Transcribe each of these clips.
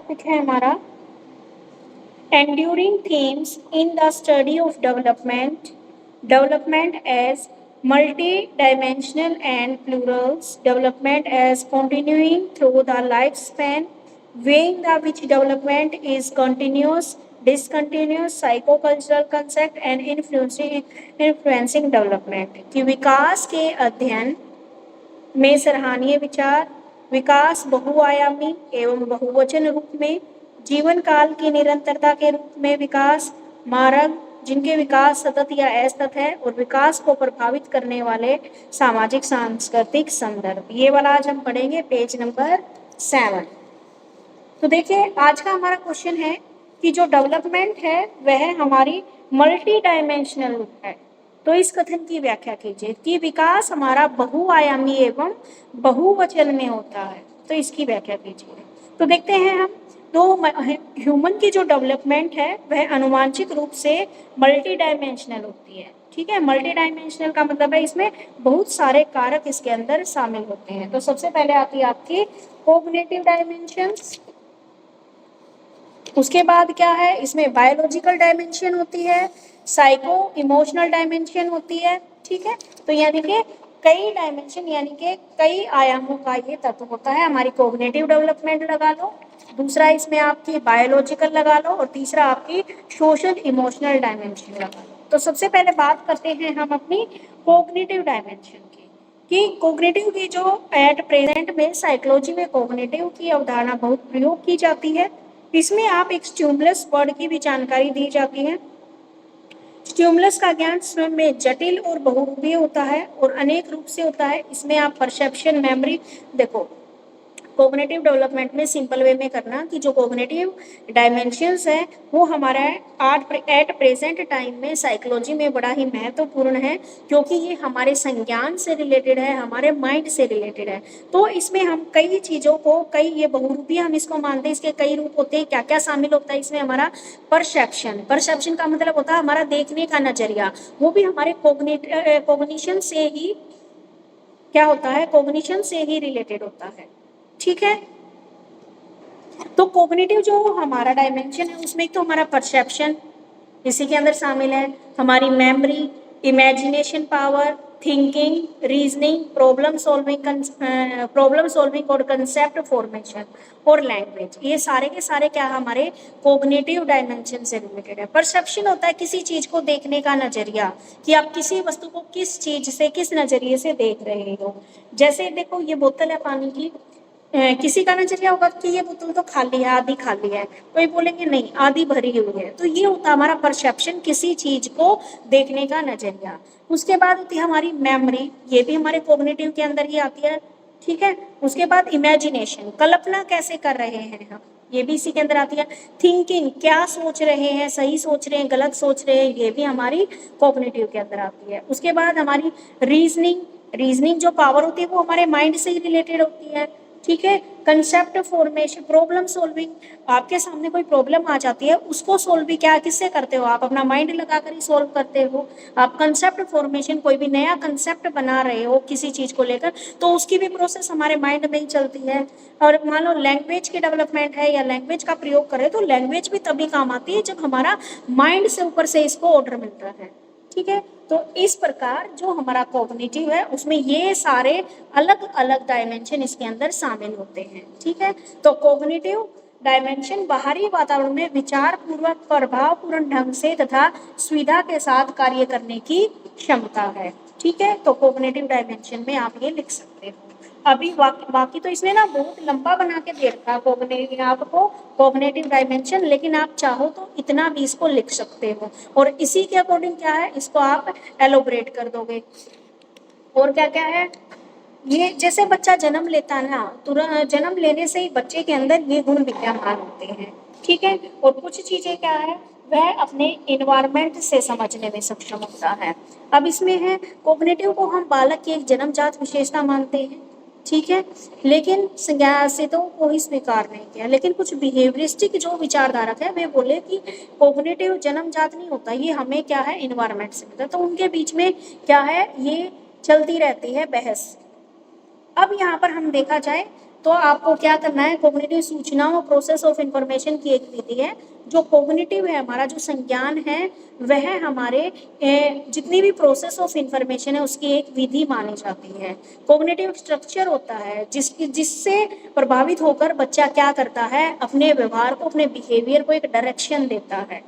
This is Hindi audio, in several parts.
टॉपिक है हमारा enduring themes in the study of development as multi-dimensional and plurals, development as continuing through the lifespan, weighing the which development is continuous, discontinuous, psychocultural concept and influencing development कि विकास के अध्ययन में सराहनीय विचार, विकास बहुआयामी एवं बहुवचन रूप में, जीवन काल की निरंतरता के रूप में विकास, मार्ग जिनके विकास सतत या असतत है और विकास को प्रभावित करने वाले सामाजिक सांस्कृतिक संदर्भ। ये वाला आज हम पढ़ेंगे पेज नंबर 7। तो देखिए आज का हमारा क्वेश्चन है कि जो डेवलपमेंट है वह हमारी मल्टी डायमेंशनल है। तो इस कथन की व्याख्या कीजिए कि विकास हमारा बहुआयामी एवं बहुवचन में होता है। तो इसकी व्याख्या कीजिए। तो देखते हैं हम तो ह्यूमन की जो डेवलपमेंट है वह अनुवांशिक रूप से मल्टी डायमेंशनल होती है। ठीक है, मल्टी डायमेंशनल का मतलब है इसमें बहुत सारे कारक इसके अंदर शामिल होते हैं। तो सबसे पहले आती है आपकी कोग्निटिव डायमेंशंस। उसके बाद क्या है, इसमें बायोलॉजिकल डायमेंशन होती है, साइको इमोशनल डायमेंशन होती है। ठीक है, तो यानी कि कई डायमेंशन यानी कि कई आयामों का ये तत्व होता है। हमारी कोग्निटिव डेवलपमेंट लगा लो, दूसरा इसमें आपकी बायोलॉजिकल लगा लो और तीसरा आपकी सोशल इमोशनल डायमेंशन लगा लो। तो सबसे पहले बात करते हैं हम अपनी कोग्निटिव डायमेंशन की कि कोग्निटिव की जो एट प्रेजेंट में साइकोलॉजी में कोग्निटिव की अवधारणा बहुत प्रयोग की जाती है। इसमें आप एक स्टिमुलस वर्ड की भी जानकारी दी जाती है। स्टिमुलस का ज्ञान स्वयं में जटिल और बहुरूपीय होता है और अनेक रूप से होता है। इसमें आप परसेप्शन, मेमोरी, देखो कोग्निटिव डेवलपमेंट में सिंपल वे में करना कि जो कोग्निटिव डायमेंशंस है वो हमारा एट प्रेजेंट टाइम में साइकोलॉजी में बड़ा ही महत्वपूर्ण है, क्योंकि ये हमारे संज्ञान से रिलेटेड है, हमारे माइंड से रिलेटेड है। तो इसमें हम कई चीज़ों को, कई ये बहुरूपी हम इसको मानते हैं, इसके कई रूप होते हैं। क्या क्या शामिल होता है इसमें, हमारा परसेप्शन का मतलब होता है हमारा देखने का नजरिया, वो भी हमारे कोग्निशन से ही क्या होता है, कोग्निशन से ही रिलेटेड होता है। ठीक है, तो कोग्निटिव जो हमारा डायमेंशन है उसमें एक तो हमारा परसेप्शन इसी के अंदर शामिल है, हमारी memory, imagination power, thinking, reasoning, problem solving और कंसेप्ट फॉर्मेशन और लैंग्वेज। ये सारे के सारे क्या हमारे कोग्निटिव डायमेंशन से रिलेटेड है। परसेप्शन होता है किसी चीज को देखने का नजरिया, कि आप किसी वस्तु को किस चीज से, किस नजरिए से देख रहे हो। जैसे देखो ये बोतल है पानी की, किसी का नजरिया होगा कि ये बोतल तो खाली है, आधी खाली है, कोई बोलेंगे नहीं आधी भरी हुई है। तो ये होता है हमारा परसेप्शन, किसी चीज को देखने का नजरिया। उसके बाद होती है हमारी मेमोरी, ये भी हमारे कोग्निटिव के अंदर ही आती है। ठीक है, उसके बाद इमेजिनेशन, कल्पना कैसे कर रहे हैं हम, ये भी इसी के अंदर आती है। थिंकिंग, क्या सोच रहे हैं, सही सोच रहे हैं, गलत सोच रहे हैं, ये भी हमारी कोग्निटिव के अंदर आती है। उसके बाद हमारी रीजनिंग जो पावर होती है वो हमारे माइंड से ही रिलेटेड होती है। ठीक है, कंसेप्ट फॉर्मेशन, प्रॉब्लम सॉल्विंग, आपके सामने कोई प्रॉब्लम आ जाती है उसको सॉल्व भी क्या किससे करते हो, आप अपना माइंड लगाकर ही सॉल्व करते हो। आप कंसेप्ट फॉर्मेशन, कोई भी नया कंसेप्ट बना रहे हो किसी चीज को लेकर, तो उसकी भी प्रोसेस हमारे माइंड में ही चलती है। और मान लो लैंग्वेज की डेवलपमेंट है या लैंग्वेज का प्रयोग करें, तो लैंग्वेज भी तभी काम आती है जब हमारा माइंड से ऊपर से इसको ऑर्डर मिलता है। ठीक है, तो इस प्रकार जो हमारा कोग्निटिव है उसमें ये सारे अलग अलग डायमेंशन इसके अंदर शामिल होते हैं। ठीक है, तो कोग्निटिव डायमेंशन बाहरी वातावरण में विचार पूर्वक, प्रभावपूर्ण ढंग से तथा सुविधा के साथ कार्य करने की क्षमता है। ठीक है, तो कोग्निटिव डायमेंशन में आप ये लिख सकते हो। अभी बाकी तो इसने ना बहुत लंबा बना के दे रखा है आपको कोग्निटिव डायमेंशन, लेकिन आप चाहो तो इतना भी इसको लिख सकते हो और इसी के अकॉर्डिंग क्या है इसको आप एलोबरेट कर दोगे। और क्या क्या है, ये जैसे बच्चा जन्म लेता है ना, तुरंत जन्म लेने से ही बच्चे के अंदर ये गुण विद्यमान होते हैं। ठीक है, और कुछ चीजें क्या है वह अपने इन्वायरमेंट से समझने में सक्षम होता है। अब इसमें है कोग्निटिव को हम बालक की एक जन्मजात विशेषता मानते हैं। ठीक है, लेकिन संज्ञासितों को ही स्वीकार नहीं किया। लेकिन कुछ बिहेवियरिस्टिक जो विचारधारक है वे बोले कि कोग्निटिव जन्मजात नहीं होता, ये हमें क्या है इन्वायरमेंट से मिलता है। तो उनके बीच में क्या है ये चलती रहती है बहस। अब यहाँ पर हम देखा जाए तो आपको क्या करना है, कॉग्निटिव सूचनाओं प्रोसेस ऑफ इंफॉर्मेशन की एक विधि है। जो कॉग्निटिव है हमारा जो संज्ञान है वह हमारे जितनी भी प्रोसेस ऑफ इंफॉर्मेशन है उसकी एक विधि मानी जाती है। कॉग्निटिव स्ट्रक्चर होता है जिससे प्रभावित होकर बच्चा क्या करता है, अपने व्यवहार को, अपने बिहेवियर को एक डायरेक्शन देता है।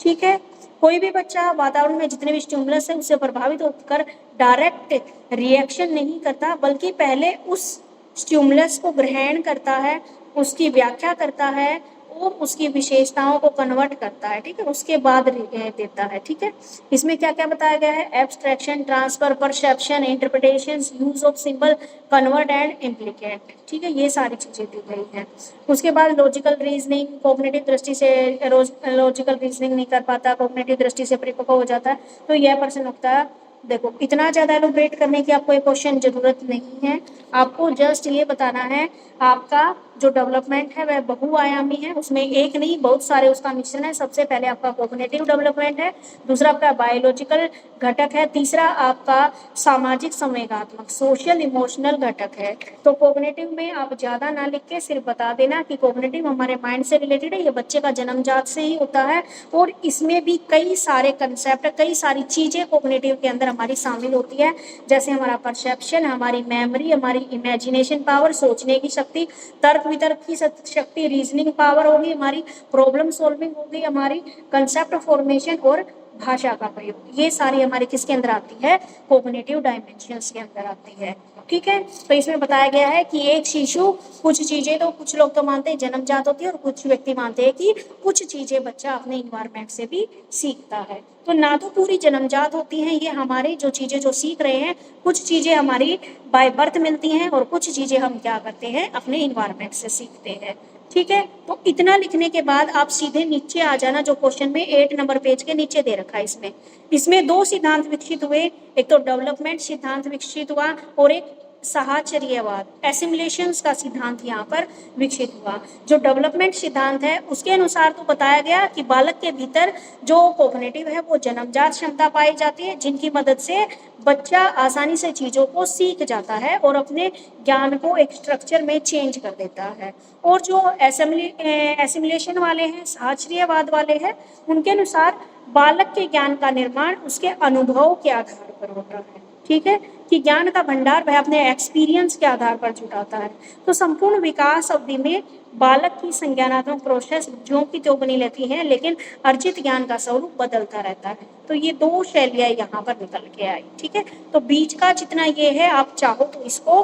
ठीक है, कोई भी बच्चा वातावरण में जितने भी स्टिमुलस है उससे प्रभावित होकर डायरेक्ट रिएक्शन नहीं करता, बल्कि पहले उस स्टिमुलस को ग्रहण करता है, उसकी व्याख्या करता है और उसकी विशेषताओं को कन्वर्ट करता है। ठीक है, उसके बाद देता है। ठीक है, इसमें क्या क्या बताया गया है, abstraction, transfer, perception, interpretation, use of symbol, convert and implicate. ठीक है, ये सारी चीजें दी गई हैं। उसके बाद लॉजिकल रीजनिंग, कॉग्निटिव दृष्टि से लॉजिकल रीजनिंग नहीं कर पाता, कॉग्निटिव दृष्टि से परिपक्व हो जाता है, तो यह प्रश्न उठता है। देखो, इतना ज़्यादा एलोब्रेट करने की आपको एक क्वेश्चन जरूरत नहीं है, आपको जस्ट ये बताना है आपका जो डेवलपमेंट है वह बहुआयामी है, उसमें एक नहीं बहुत सारे उसका मिश्रण है। सबसे पहले आपका कॉग्निटिव डेवलपमेंट है, दूसरा आपका बायोलॉजिकल घटक है, तीसरा आपका सामाजिक संवेगात्मक सोशल इमोशनल घटक है। तो कॉग्निटिव में आप ज़्यादा ना लिख के सिर्फ बता देना कि कॉग्निटिव हमारे माइंड से रिलेटेड है, ये बच्चे का जन्मजात से ही होता है और इसमें भी कई सारे कंसेप्ट, कई सारी चीज़ें कॉग्निटिव के अंदर हमारी शामिल होती है, जैसे हमारा परसेप्शन, हमारी मेमोरी, हमारी इमेजिनेशन पावर, सोचने की शक्ति, तर्क वितर्क की शक्ति, रीजनिंग पावर होगी हमारी, प्रॉब्लम सॉल्विंग होगी हमारी, कंसेप्ट फॉर्मेशन और भाषा का प्रयोग। ये सारी हमारी किसके अंदर आती है, कॉग्निटिव डायमेंशंस के अंदर आती है। ठीक है, तो इसमें बताया गया है कि एक शिशु, कुछ चीजें तो कुछ लोग तो मानते हैं जन्मजात होती है और कुछ व्यक्ति मानते हैं कि कुछ चीजें बच्चा अपने इन्वायरमेंट से भी सीखता है। तो ना तो पूरी जन्मजात होती हैं, ये हमारे जो चीजें जो सीख रहे हैं, कुछ चीजें हमारी बाय बर्थ मिलती हैं और कुछ चीजें हम क्या करते हैं अपने इन्वायरमेंट से सीखते हैं। ठीक है, तो इतना लिखने के बाद आप सीधे नीचे आ जाना, जो क्वेश्चन में 8 नंबर पेज के नीचे दे रखा है। इसमें दो सिद्धांत विकसित हुए, एक तो डेवलपमेंट सिद्धांत विकसित हुआ और एक साहचर्यवाद एसिमुलेशंस का सिद्धांत यहाँ पर विकसित हुआ। जो डेवलपमेंट सिद्धांत है उसके अनुसार तो बताया गया कि बालक के भीतर जो कॉग्निटिव है वो जन्मजात क्षमता पाई जाती है, जिनकी मदद से बच्चा आसानी से चीज़ों को सीख जाता है और अपने ज्ञान को एक स्ट्रक्चर में चेंज कर देता है। और जो एसिमुलेशन वाले हैं, साहचर्यवाद वाले हैं, उनके अनुसार बालक के ज्ञान का निर्माण उसके अनुभव के आधार पर होता है। ठीक है, कि ज्ञान का भंडार वह अपने एक्सपीरियंस के आधार पर जुटाता है। तो संपूर्ण विकास अवधि में बालक की संज्ञानात्मक प्रोसेस ज्यों की त्यों बनी रहती है, लेकिन अर्जित ज्ञान का स्वरूप बदलता रहता है। तो ये दो शैलियाँ यहाँ पर निकल के आई। ठीक है, तो बीच का जितना ये है आप चाहो तो इसको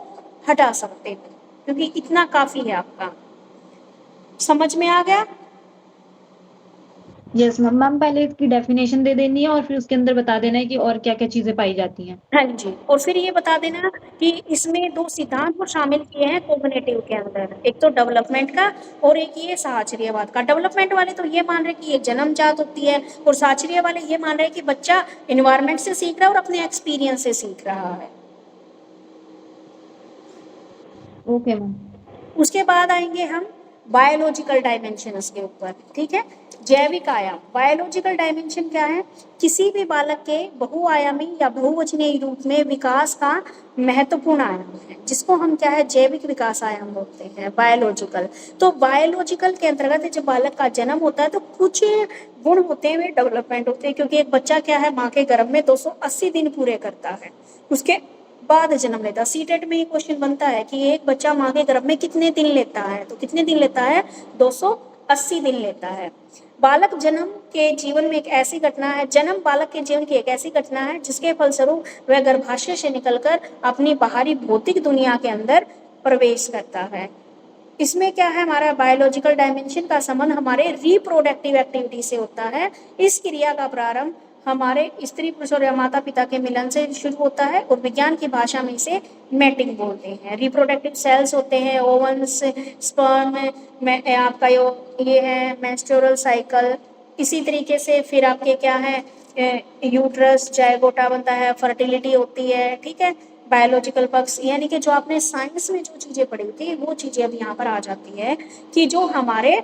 हटा सकते हो, क्योंकि इतना काफी है आपका। समझ में आ गया? यस मैम, मैम पहले इसकी डेफिनेशन दे देनी है और फिर उसके अंदर बता देना है कि और क्या क्या चीजें पाई जाती हैं। हाँ जी, और फिर ये बता देना कि इसमें दो सिद्धांत वो शामिल किए हैं कॉग्निटिव के अंदर, एक तो डेवलपमेंट का और एक ये साहचर्यवाद का। डेवलपमेंट वाले तो ये मान रहे कि ये जन्मजात होती है और साहचर्य वाले ये मान रहे कि बच्चा इन्वायरमेंट से सीख रहा है और अपने एक्सपीरियंस से सीख रहा है। Okay ma'am. उसके बाद आएंगे हम बायोलॉजिकल डायमेंशंस के ऊपर। ठीक है, जैविक आयाम। बायोलॉजिकल डायमेंशन क्या है, किसी भी बालक के बहुआयामी या बहुवचनीय रूप में विकास का महत्वपूर्ण आयाम है, जिसको हम क्या है जैविक विकास आयाम बोलते हैं, बायोलॉजिकल। तो बायोलॉजिकल के अंतर्गत जब बालक का जन्म होता है तो कुछ गुण होते हैं, डेवलपमेंट होते हैं, क्योंकि एक बच्चा क्या है माँ के गर्भ में 280 दिन पूरे करता है, उसके बाद जन्म लेता है। सीटेट में ये क्वेश्चन बनता है कि एक बच्चा माँ के गर्भ में कितने दिन लेता है, तो कितने दिन लेता है, 280 दिन लेता है। बालक जन्म के जीवन में एक ऐसी घटना है, जन्म बालक के जीवन की एक ऐसी घटना है जिसके फलस्वरूप वह गर्भाशय से निकलकर अपनी बाहरी भौतिक दुनिया के अंदर प्रवेश करता है। इसमें क्या है, हमारा बायोलॉजिकल डायमेंशन का संबंध हमारे रिप्रोडक्टिव एक्टिविटी से होता है। इस क्रिया का प्रारंभ हमारे स्त्री पुरुष और माता पिता के मिलन से शुरू होता है और विज्ञान की भाषा में इसे मैटिंग बोलते हैं। रिप्रोडक्टिव सेल्स होते हैं, ओवन्स, स्पर्म में आपका ये है मेंस्ट्रुअल साइकिल। इसी तरीके से फिर आपके क्या है, यूट्रस, जायगोटा बनता है, फर्टिलिटी होती है। ठीक है, बायोलॉजिकल पक्ष, यानी कि जो आपने साइंस में जो चीज़ें पढ़ी थी वो चीज़ें अब यहाँ पर आ जाती है कि जो हमारे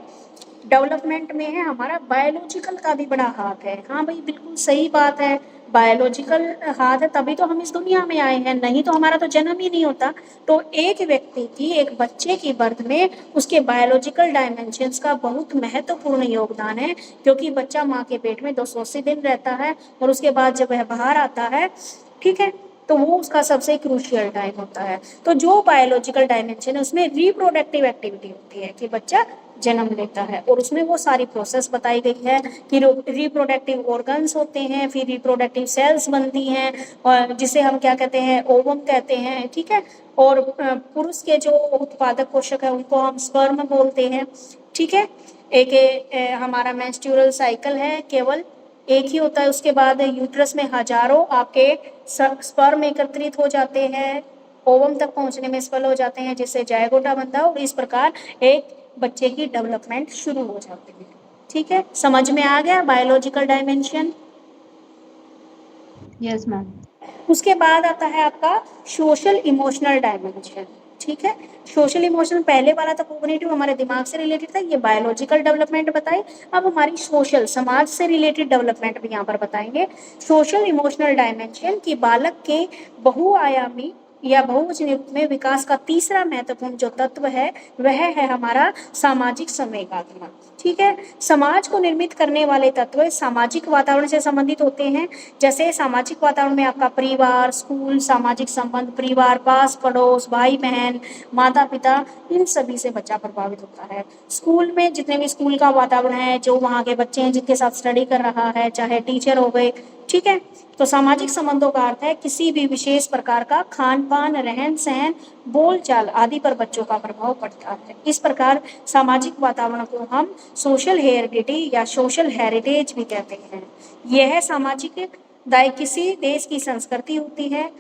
डेवलपमेंट में है हमारा बायोलॉजिकल का भी बड़ा हाथ है। हाँ भाई, बिल्कुल सही बात है, बायोलॉजिकल हाथ है तभी तो हम इस दुनिया में आए हैं, नहीं तो हमारा तो जन्म ही नहीं होता। तो एक व्यक्ति की, एक बच्चे की बर्थ में उसके बायोलॉजिकल डायमेंशंस का बहुत महत्वपूर्ण योगदान है, क्योंकि बच्चा माँ के पेट में 280 दिन रहता है और उसके बाद जब वह बाहर आता है, ठीक है, तो वो उसका सबसे क्रूशियल टाइम होता है। तो जो बायोलॉजिकल डायमेंशन है उसमें रिप्रोडक्टिव एक्टिविटी होती है कि बच्चा जन्म लेता है, और उसमें वो सारी प्रोसेस बताई गई है कि रिप्रोडक्टिव ऑर्गन्स होते हैं, फिर रिप्रोडक्टिव सेल्स बनती हैं, और जिसे हम क्या कहते हैं, ओवम कहते हैं, ठीक है। और पुरुष के जो उत्पादक कोशिका है उनको हम स्पर्म बोलते हैं, ठीक है। एक हमारा मेंस्ट्रुअल साइकिल है, केवल एक ही होता है, उसके बाद यूट्रस में हजारों आपके स्पर्म एकत्रित हो जाते हैं, ओवम तक पहुंचने में सफल हो जाते हैं, जिससे जायगोटा बनता है, और इस प्रकार एक बच्चे की डेवलपमेंट शुरू हो जाती है। ठीक है, समझ में आ गया बायोलॉजिकल डायमेंशन। Yes ma'am. उसके बाद आता है आपका सोशल इमोशनल डायमेंशन, ठीक है। सोशल इमोशनल पहले वाला तो कोग्निटिव हमारे दिमाग से रिलेटेड था, ये बायोलॉजिकल डेवलपमेंट बताई। अब हमारी सोशल, समाज से रिलेटेड डेवलपमेंट भी यहाँ पर बताएंगे। सोशल इमोशनल डायमेंशन की बालक के बहुआयामी या बहुवचनी रूप में विकास का तीसरा महत्वपूर्ण जो तत्व है वह है हमारा सामाजिक संवेगात्मक, ठीक है। समाज को निर्मित करने वाले तत्व सामाजिक वातावरण से संबंधित होते हैं। जैसे सामाजिक वातावरण में आपका परिवार, स्कूल, सामाजिक संबंध, परिवार, पास पड़ोस, भाई बहन, माता पिता, इन सभी से बच्चा प्रभावित होता है। स्कूल में जितने भी स्कूल का वातावरण है, जो वहाँ के बच्चे हैं जिनके साथ स्टडी कर रहा है, चाहे टीचर हो गए, ठीक है। तो सामाजिक संबंधों का अर्थ है किसी भी विशेष प्रकार का खान पान, रहन सहन, बोलचाल आदि पर बच्चों का प्रभाव पड़ता है। इस प्रकार सामाजिक वातावरण को हम सोशल हेरिडिटी या सोशल हेरिटेज भी कहते हैं। यह सामाजिक दाय किसी देश की संस्कृति होती है,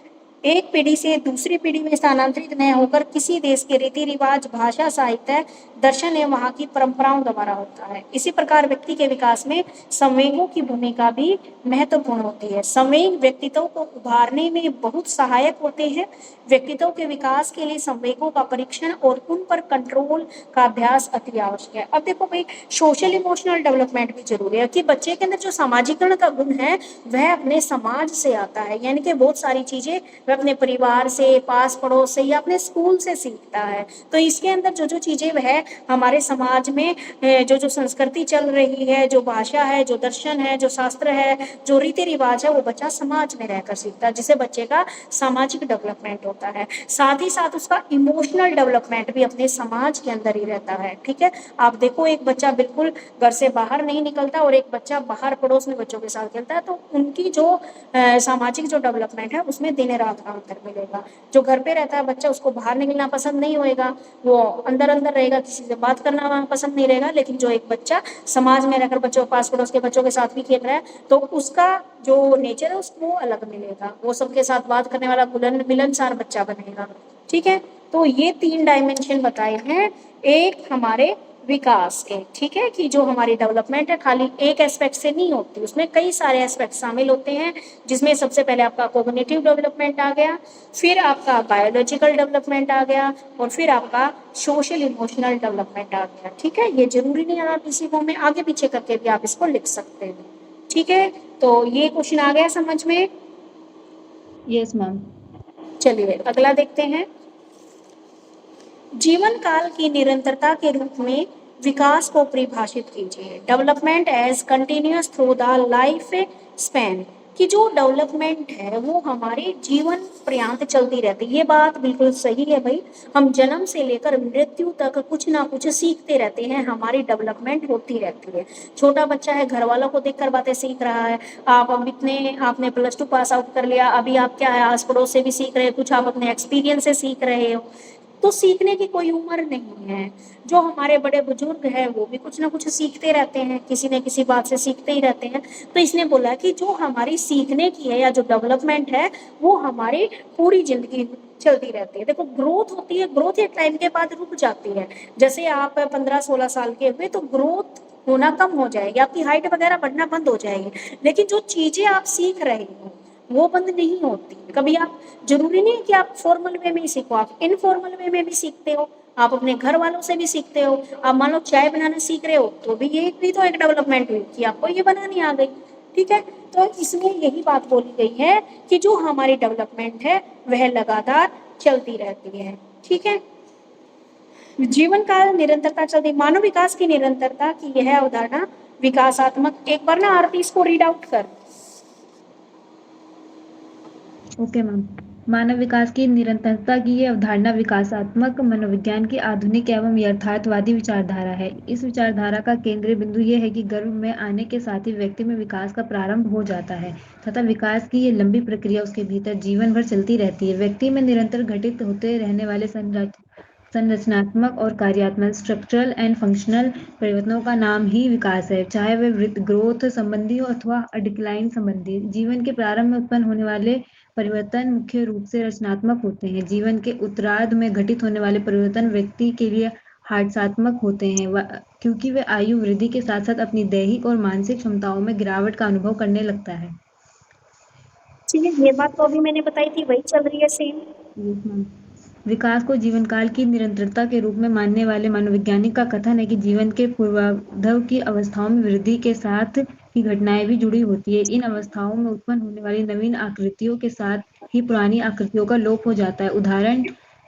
एक पीढ़ी से दूसरी पीढ़ी में स्थानांतरित न होकर किसी देश के रीति रिवाज, भाषा, साहित्य, दर्शन एवं वहाँ की परंपराओं द्वारा होता है। इसी प्रकार व्यक्ति के विकास में संवेगों की भूमिका भी महत्वपूर्ण होती है। संवेग व्यक्तित्व को उभारने में बहुत सहायक होते हैं। व्यक्तित्व के विकास के लिए संवेगों का परीक्षण और उन पर कंट्रोल का अभ्यास अति आवश्यक है। अब देखो भाई, सोशल इमोशनल डेवलपमेंट भी जरूरी है कि बच्चे के अंदर जो सामाजिकरण का गुण है वह अपने समाज से आता है, यानी कि बहुत सारी चीजें वह अपने परिवार से, पास पड़ोस से या अपने स्कूल से सीखता है। तो इसके अंदर जो जो चीजें वह हमारे समाज में जो जो संस्कृति चल रही है, जो भाषा है, जो दर्शन है, जो शास्त्र है, जो रीति रिवाज है, वो बच्चा समाज में रहकर सीखता है, जिससे बच्चे का सामाजिक डेवलपमेंट होता है। साथ ही साथ उसका इमोशनल डेवलपमेंट भी अपने समाज के अंदर ही रहता है, ठीक है। आप देखो, एक बच्चा बिल्कुल घर से बाहर नहीं निकलता और एक बच्चा बाहर पड़ोस में बच्चों के साथ खेलता है, तो उनकी जो सामाजिक जो डेवलपमेंट है उसमें दिन रात का अंतर मिलेगा। जो घर पे रहता है बच्चा, उसको बाहर निकलना पसंद नहीं होएगा, वो अंदर अंदर रहेगा, किसी से बात करना वहाँ पसंद नहीं रहेगा। लेकिन जो एक बच्चा समाज में रहकर बच्चों, पास पड़ोस के बच्चों के साथ भी खेल रहा है, तो उसका जो नेचर है उसको अलग मिलेगा, वो सबके साथ बात करने वाला मिलनसार बच्चा बनेगा, ठीक है। तो ये 3 डायमेंशन बताए हैं एक हमारे विकास के, ठीक है, कि जो हमारी डेवलपमेंट है खाली एक एस्पेक्ट से नहीं होती, उसमें कई सारे एस्पेक्ट शामिल होते हैं, जिसमें सबसे पहले आपका कोग्निटिव डेवलपमेंट आ गया, फिर आपका बायोलॉजिकल डेवलपमेंट आ गया, और फिर आपका सोशल इमोशनल डेवलपमेंट आ गया, ठीक है। ये जरूरी नहीं है आप इसी फॉर्म में आगे पीछे करके भी आप इसको लिख सकते हैं, ठीक है। तो ये क्वेश्चन आ गया समझ में? Yes ma'am. चलिए अगला देखते हैं। जीवन काल की निरंतरता के रूप में विकास को परिभाषित कीजिए। Development as continuous through the life span, कि जो डेवलपमेंट है वो हमारे जीवन पर्यंत चलती रहती है। ये बात बिल्कुल सही है भाई, हम जन्म से लेकर मृत्यु तक कुछ ना कुछ सीखते रहते हैं, हमारी डेवलपमेंट होती रहती है। छोटा बच्चा है, घर वालों को देखकर बातें सीख रहा है। आप अब इतने, आपने +2 पास आउट कर लिया, अभी आप क्या है, आस पड़ोस से भी सीख रहे हैं, कुछ आप अपने एक्सपीरियंस से सीख रहे हो। तो सीखने की कोई उम्र नहीं है। जो हमारे बड़े बुजुर्ग हैं वो भी कुछ ना कुछ सीखते रहते हैं, किसी न किसी बात से सीखते ही रहते हैं। तो इसने बोला कि जो हमारी सीखने की है या जो डेवलपमेंट है वो हमारी पूरी जिंदगी चलती रहती है। देखो, ग्रोथ होती है, ग्रोथ एक टाइम के बाद रुक जाती है। जैसे आप 15-16 साल के हुए तो ग्रोथ होना कम हो जाएगी, आपकी हाइट वगैरह बढ़ना बंद हो जाएगी, लेकिन जो चीजें आप सीख रहे हो वो बंद नहीं होती। कभी आप, जरूरी नहीं है कि आप फॉर्मल वे में ही सीखो, आप इनफॉर्मल वे में भी सीखते हो। आप अपने घर वालों से भी सीखते हो। आप मान लो चाय बनाना सीख रहे हो तो भी ये भी तो एक डेवलपमेंट हुई कि आपको ये बनानी आ गई, ठीक है। तो इसमें यही बात बोली गई है कि जो हमारी डेवलपमेंट है वह लगातार चलती रहती है, ठीक है। जीवन काल निरंतरता चलती, मानव विकास की निरंतरता की यह अवधारणा विकासात्मक, एक बार ना आरती इसको रीड आउट कर। Okay ma'am. मानव विकास की निरंतरता की ये अवधारणा विकासात्मक मनोविज्ञान की आधुनिक एवं यथार्थवादी विचारधारा है। इस विचारधारा का केंद्रीय बिंदु ये है कि गर्भ में आने के साथ ही व्यक्ति में विकास का प्रारंभ हो जाता है तथा विकास की ये लंबी प्रक्रिया उसके भीतर जीवन भर चलती रहती है। व्यक्ति में निरंतर घटित होते रहने वाले संरचनात्मक और कार्यात्मक स्ट्रक्चरल एंड फंक्शनल परिवर्तनों का नाम ही विकास है, चाहे वे वृद्धि ग्रोथ संबंधी हो अथवा डिक्लाइन संबंधी। जीवन के प्रारंभ में उत्पन्न होने वाले परिवर्तन मुख्य रूप से रचनात्मक होते हैं। जीवन के उत्तरार्ध में घटित होने वाले परिवर्तन व्यक्ति के लिए हास्यात्मक होते हैं, क्योंकि वे आयु वृद्धि के साथ साथ अपनी दैहिक और मानसिक क्षमताओं में गिरावट का अनुभव करने लगता है। चलिए, ये बात तो अभी मैंने बताई थी वही चल रही है सेम। Yes, ma'am. विकास को जीवन काल की निरंतरता के रूप में मानने वाले मनोवैज्ञानिक का कथन है कि जीवन के पूर्वार्ध की अवस्थाओं में वृद्धि के साथ ही घटनाएं भी जुड़ी होती है। इन अवस्थाओं में उत्पन्न होने वाली नवीन आकृतियों के साथ ही पुरानी आकृतियों का लोप हो जाता है। उदाहरण,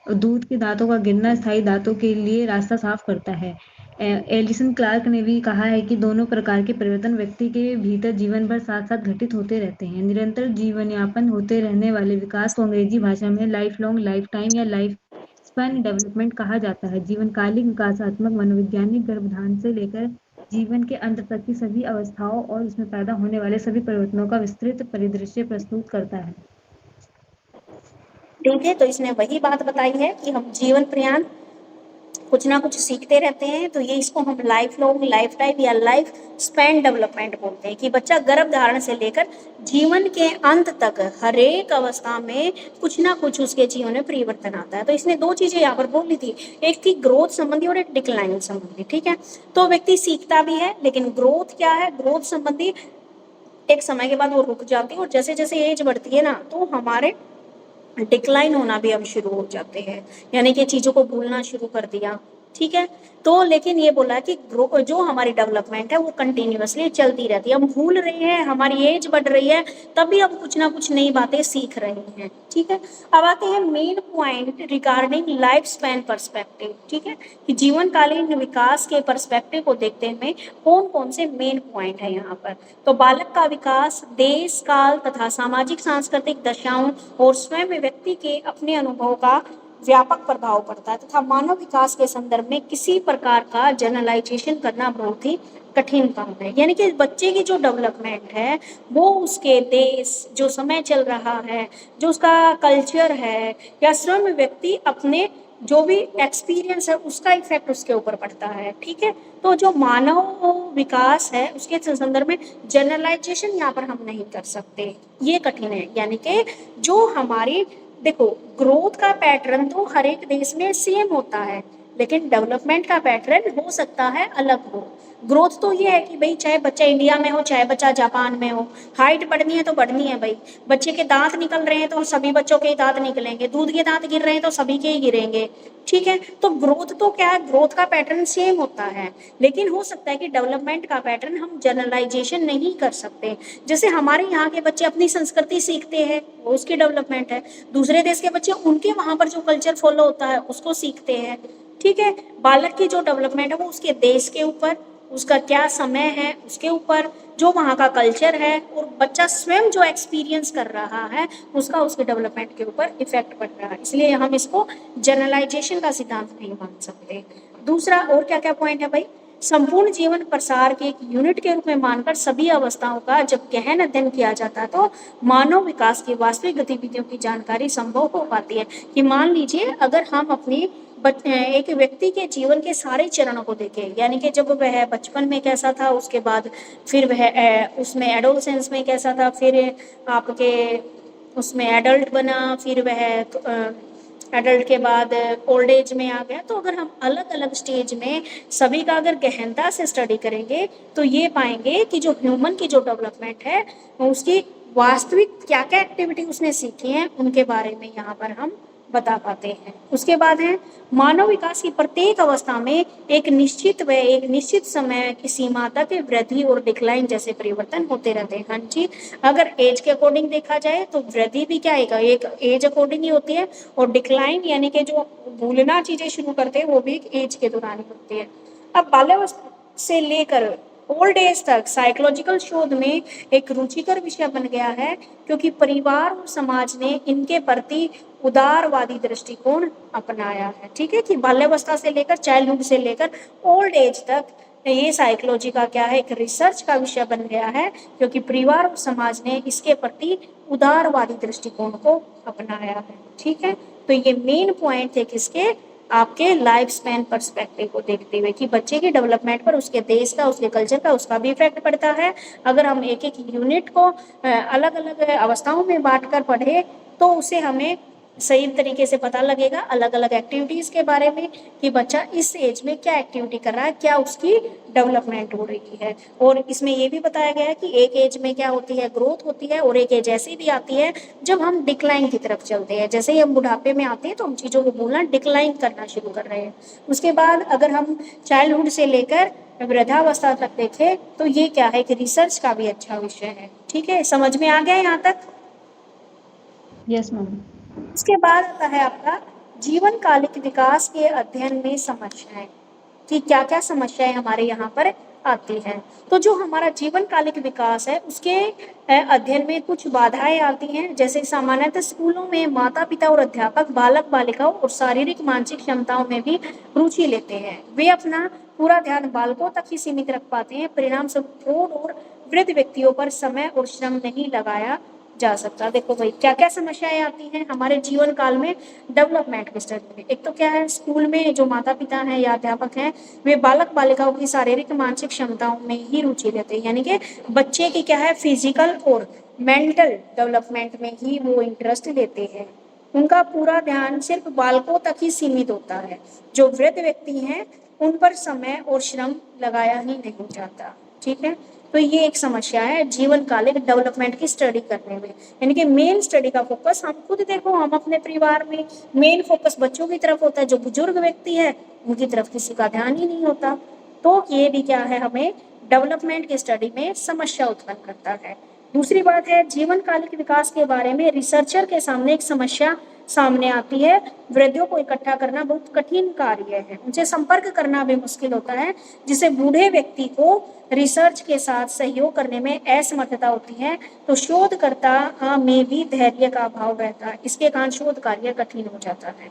दूध के दांतों का गिरना स्थायी दांतों के लिए रास्ता साफ करता है। एलिसन क्लार्क ने भी कहा है कि दोनों प्रकार के परिवर्तन व्यक्ति के भीतर जीवन भर साथ साथ घटित होते रहते हैं। निरंतर जीवन यापन होते रहने वाले विकास को अंग्रेजी भाषा में लाइफ लॉन्ग, लाइफ टाइम या लाइफ स्पैन डेवलपमेंट कहा जाता है। जीवनकालिक विकासात्मक मनोवैज्ञानिक गर्भाधान से लेकर जीवन के अंत तक की सभी अवस्थाओं और उसमें पैदा होने वाले सभी परिवर्तनों का विस्तृत परिदृश्य प्रस्तुत करता है। ठीक है, तो इसने वही बात बताई है कि हम जीवन पर्यंत कुछ ना कुछ सीखते रहते हैं, तो ये इसको हम लाइफ लॉन्ग, लाइफ टाइम या लाइफ स्पैन डेवलपमेंट बोलते हैं कि बच्चा गर्भ धारण से लेकर जीवन के अंत तक हर एक अवस्था में कुछ ना कुछ उसके जीवन में परिवर्तन आता है। तो इसने दो चीजें यहाँ पर बोली थी, एक थी ग्रोथ संबंधी और एक डिक्लाइन संबंधी, ठीक है। तो व्यक्ति सीखता भी है, लेकिन ग्रोथ क्या है, ग्रोथ संबंधी एक समय के बाद वो रुक जाती है और जैसे जैसे एज बढ़ती है ना तो हमारे डिक्लाइन होना भी अब शुरू हो जाते हैं, यानी कि चीज़ों को भूलना शुरू कर दिया, ठीक है। तो लेकिन ये बोला कि जो हमारी डेवलपमेंट है वो कंटिन्यूअसली चलती रहती है। हम भूल रहे हैं, हमारी एज बढ़ रही है, तब भी हम कुछ ना कुछ नई बातें सीख रहे हैं, ठीक है। अब आते हैं main point regarding life span perspective, ठीक है, कि जीवनकालीन विकास के पर्सपेक्टिव को देखते हुए कौन कौन से मेन पॉइंट है यहाँ पर। तो बालक का विकास देश काल तथा सामाजिक सांस्कृतिक दशाओं और स्वयं व्यक्ति के अपने अनुभव का व्यापक प्रभाव पड़ता है तथा मानव विकास के संदर्भ में किसी प्रकार का जनरलाइजेशन करना बहुत ही कठिन काम है। यानी कि बच्चे की जो डेवलपमेंट है वो उसके देश, जो समय चल रहा है, जो उसका कल्चर है या स्वयं व्यक्ति अपने जो भी एक्सपीरियंस है उसका इफेक्ट उसके ऊपर पड़ता है, ठीक है। तो जो मानव विकास है उसके संदर्भ में जनरलाइजेशन यहाँ पर हम नहीं कर सकते, ये कठिन है। यानी कि जो हमारी देखो ग्रोथ का पैटर्न तो हर एक देश में सेम होता है, लेकिन डेवलपमेंट का पैटर्न हो सकता है अलग हो। ग्रोथ तो ये है कि भाई चाहे बच्चा इंडिया में हो चाहे बच्चा जापान में हो, हाइट बढ़नी है तो बढ़नी है भाई। बच्चे के दांत निकल रहे हैं तो सभी बच्चों के दांत निकलेंगे, दूध के दांत गिर रहे हैं तो सभी के ही गिरेंगे, ठीक है। तो ग्रोथ तो क्या है, ग्रोथ का पैटर्न सेम होता है, लेकिन हो सकता है कि डेवलपमेंट का पैटर्न हम जनरलाइजेशन नहीं कर सकते। जैसे हमारे यहाँ के बच्चे अपनी संस्कृति सीखते हैं वो उसकी डेवलपमेंट है, दूसरे देश के बच्चे उनके वहाँ पर जो कल्चर फॉलो होता है उसको सीखते हैं, ठीक है। बालक की जो डेवलपमेंट है वो उसके देश के ऊपर, उसका क्या समय है उसके ऊपर, जो वहाँ का कल्चर है और बच्चा स्वयं जो एक्सपीरियंस कर रहा है उसका उसके डेवलपमेंट के ऊपर इफेक्ट पड़ रहा है। इसलिए हम इसको जनरलाइजेशन का सिद्धांत नहीं मान सकते। दूसरा और क्या क्या पॉइंट है भाई, संपूर्ण जीवन प्रसार के एक यूनिट के रूप में मानकर सभी अवस्थाओं का जब गहन अध्ययन किया जाता है तो मानव विकास की वास्तविक गतिविधियों की जानकारी संभव हो पाती है। कि मान लीजिए अगर हम अपनी एक व्यक्ति के जीवन के सारे चरणों को देखें, यानी कि जब वह बचपन में कैसा था, उसके बाद फिर वह उसमें एडोलसेंस में कैसा था, फिर आपके उसमें एडल्ट बना, फिर वह एडल्ट के बाद ओल्ड एज में आ गया। तो अगर हम अलग अलग स्टेज में सभी का अगर गहनता से स्टडी करेंगे तो ये पाएंगे कि जो ह्यूमन की जो डेवलपमेंट है उसकी वास्तविक क्या क्या एक्टिविटी उसने सीखी हैं उनके बारे में यहाँ पर हम बता पाते हैं। उसके बाद है मानव विकास की प्रत्येक अवस्था में एक निश्चित समय की सीमा तक वृद्धि और डिक्लाइन जैसे परिवर्तन होते रहते हैं। हाँ जी, अगर एज के अकॉर्डिंग देखा जाए तो वृद्धि भी क्या है, एक एज अकॉर्डिंग ही होती है, और डिक्लाइन यानी कि जो भूलना चीजें शुरू करते हैं वो भी एक एज के दौरान ही होती है। अब बाल्यावस्था से लेकर ओल्ड एज तक साइकोलॉजिकल शोध में एक रुचिकर विषय बन गया है, क्योंकि परिवार और समाज ने इनके प्रति उदारवादी दृष्टिकोण अपनाया है। ठीक है, कि बाल्यावस्था से लेकर चाइल्डहुड से लेकर ओल्ड एज तक ये साइकोलॉजी का क्या है, एक रिसर्च का विषय बन गया है, क्योंकि परिवार और समाज ने इसके प्रति उदारवादी दृष्टिकोण को अपनाया है। ठीक है, तो ये मेन पॉइंट थे किसके, आपके लाइफ स्पैन पर्सपेक्टिव को देखते हुए कि बच्चे के डेवलपमेंट पर उसके देश का, उसके कल्चर का, उसका भी इफेक्ट पड़ता है। अगर हम एक एक यूनिट को अलग अलग अवस्थाओं में बांट कर पढ़े तो उसे हमें सही तरीके से पता लगेगा अलग अलग एक्टिविटीज के बारे में कि बच्चा इस एज में क्या एक्टिविटी कर रहा है, क्या उसकी डेवलपमेंट हो रही है। और इसमें ये भी बताया गया है कि एक एज में क्या होती है, ग्रोथ होती है, और एक एज ऐसी भी आती है जब हम डिक्लाइन की तरफ चलते हैं। जैसे ही हम बुढ़ापे में आते हैं तो हम चीज़ों को बोलना डिक्लाइन करना शुरू कर रहे हैं। उसके बाद अगर हम चाइल्डहुड से लेकर वृद्धावस्था तक देखें तो ये क्या है कि रिसर्च का भी अच्छा विषय है। ठीक है, समझ में आ गया यहाँ तक? Yes ma'am. उसके बाद आता है आपका जीवन कालिक विकास के अध्ययन में समस्याएं, कि क्या क्या समस्याएं हमारे यहाँ पर आती हैं। तो जो हमारा जीवन कालिक विकास है उसके अध्ययन में कुछ बाधाएं आती हैं। जैसे सामान्यतः स्कूलों में माता पिता और अध्यापक बालक बालिकाओं और शारीरिक मानसिक क्षमताओं में भी रुचि लेते हैं। वे अपना पूरा ध्यान बालकों तक ही सीमित रख पाते हैं। परिणाम स्वरूप प्रौढ़ और वृद्ध व्यक्तियों पर समय और श्रम नहीं लगाया जा सकता। देखो भाई क्या क्या समस्याएं आती हैं हमारे जीवन काल में डेवलपमेंट के स्टडी में। एक तो क्या है, स्कूल में जो माता पिता हैं या अध्यापक हैं वे बालक बालिकाओं की शारीरिक मानसिक क्षमताओं में ही रुचि लेते हैं, यानी कि बच्चे की क्या है फिजिकल और मेंटल डेवलपमेंट में ही वो इंटरेस्ट लेते हैं। उनका पूरा ध्यान सिर्फ बालकों तक ही सीमित होता है। जो वृद्ध व्यक्ति हैं उन पर समय और श्रम लगाया ही नहीं जाता। ठीक है, तो ये एक समस्या है जीवन कालिक डेवलपमेंट की स्टडी करने में। यानी कि मेन स्टडी का फोकस, हम खुद देखो हम अपने परिवार में मेन फोकस बच्चों की तरफ होता है। जो बुजुर्ग व्यक्ति है उनकी तरफ किसी का ध्यान ही नहीं होता। तो ये भी क्या है, हमें डेवलपमेंट की स्टडी में समस्या उत्पन्न करता है। दूसरी बात है जीवन कालिक विकास के बारे में रिसर्चर के सामने एक समस्या सामने आती है। वृद्धों को इकट्ठा करना बहुत कठिन कार्य है, उनसे संपर्क करना भी मुश्किल होता है, जिसे बूढ़े व्यक्ति को रिसर्च के साथ सहयोग करने में असमर्थता होती है। तो शोधकर्ता में भी धैर्य का अभाव रहता है, इसके कारण शोध कार्य कठिन हो जाता है।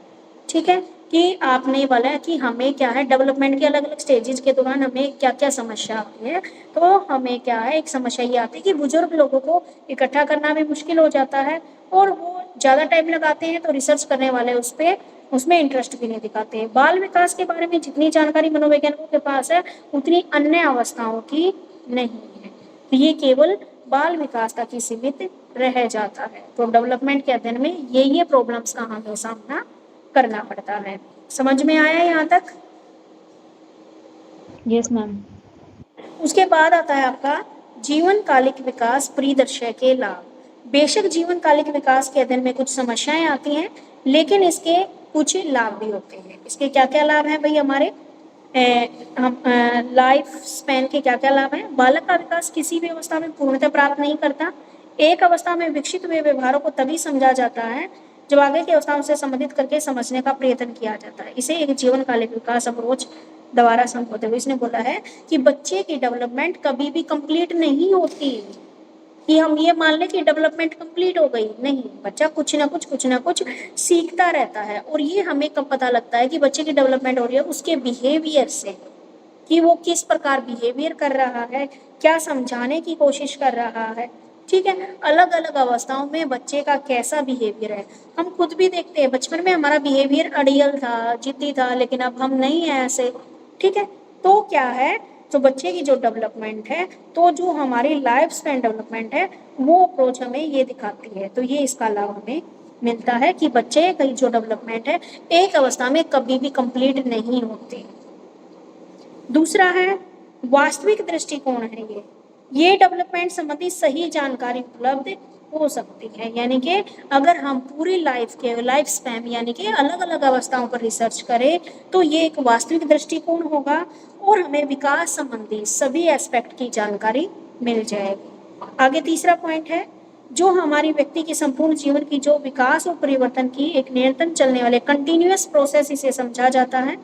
ठीक है, कि आपने बोला कि हमें क्या है डेवलपमेंट के अलग अलग स्टेजेस के दौरान हमें क्या क्या समस्या आती है। तो हमें क्या है, एक समस्या ये आती है कि बुजुर्ग लोगों को इकट्ठा करना भी मुश्किल हो जाता है, और वो ज़्यादा टाइम लगाते हैं तो रिसर्च करने वाले उसमें इंटरेस्ट भी नहीं दिखाते हैं। बाल विकास के बारे में जितनी जानकारी मनोवैज्ञानिकों के पास है उतनी अन्य अवस्थाओं की नहीं है। तो ये केवल बाल विकास तक ही सीमित रह जाता है। तो डेवलपमेंट के अध्ययन में ये प्रॉब्लम्स का हमें सामना करना पड़ता है। समझ में आया यहाँ तक? Yes ma'am. उसके बाद आता है आपका जीवन कालिक विकास परिदृश्य के लाभ। बेशक जीवन कालिक विकास के अध्ययन में कुछ समस्याएं आती हैं, लेकिन इसके कुछ लाभ भी होते हैं। इसके क्या क्या लाभ हैं भाई हमारे लाइफ स्पैन के क्या क्या लाभ हैं? बालक का विकास किसी भी अवस्था में पूर्णतः प्राप्त नहीं करता। एक अवस्था में विकसित हुए व्यवहारों को तभी समझा जाता है जब आगे की अवस्थाओं से संबंधित करके समझने का प्रयत्न किया जाता है। इसे एक जीवन कालिक विकास अप्रोच द्वारा संबोधित हुए। इसने बोला है कि बच्चे की डेवलपमेंट कभी भी कंप्लीट नहीं होती कि हम ये मान लें कि डेवलपमेंट कंप्लीट हो गई, नहीं, बच्चा कुछ ना कुछ सीखता रहता है। और ये हमें कब पता लगता है कि बच्चे की डेवलपमेंट हो रही है? उसके बिहेवियर से, कि वो किस प्रकार बिहेवियर कर रहा है, क्या समझाने की कोशिश कर रहा है। ठीक है, अलग अलग अवस्थाओं में बच्चे का कैसा बिहेवियर है हम खुद भी देखते हैं। बचपन में हमारा बिहेवियर अड़ियल था, जिद्दी था, लेकिन अब हम नहीं है ऐसे। ठीक है, तो क्या है, तो बच्चे की जो डेवलपमेंट है, तो जो हमारी लाइफ स्पैन डेवलपमेंट है, वो अप्रोच हमें ये दिखाती है। तो ये इसका लाभ हमें मिलता है कि बच्चे की जो डेवलपमेंट है एक अवस्था में कभी भी कंप्लीट नहीं होती। दूसरा है वास्तविक दृष्टिकोण है ये, ये डेवलपमेंट संबंधी सही जानकारी उपलब्ध हो सकती है। यानी कि अगर हम पूरी लाइफ स्पैन यानी कि अलग अलग अवस्थाओं पर रिसर्च करें तो ये एक वास्तविक दृष्टिकोण होगा और हमें विकास संबंधी सभी एस्पेक्ट की जानकारी मिल जाएगी। आगे तीसरा पॉइंट है, जो हमारी व्यक्ति के संपूर्ण जीवन की जो विकास और परिवर्तन की एक निरंतर चलने वाले कंटिन्यूअस प्रोसेस इसे समझा जाता है।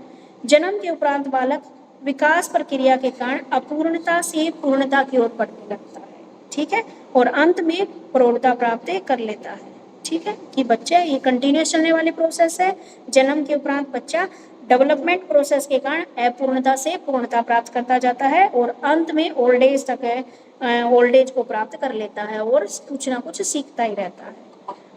जन्म के उपरांत बालक विकास प्रक्रिया के कारण अपूर्णता से पूर्णता की ओर बढ़ने लगता है, ठीक है, और अंत में प्रौढ़ता प्राप्त कर लेता है, ठीक है, कि बच्चा ये कंटिन्यूअस चलने वाली प्रोसेस है। जन्म के उपरांत बच्चा डेवलपमेंट प्रोसेस के कारण अपूर्णता से पूर्णता प्राप्त करता जाता है और अंत में ओल्ड एज तक ओल्ड एज को प्राप्त कर लेता है और कुछ ना कुछ सीखता ही रहता है।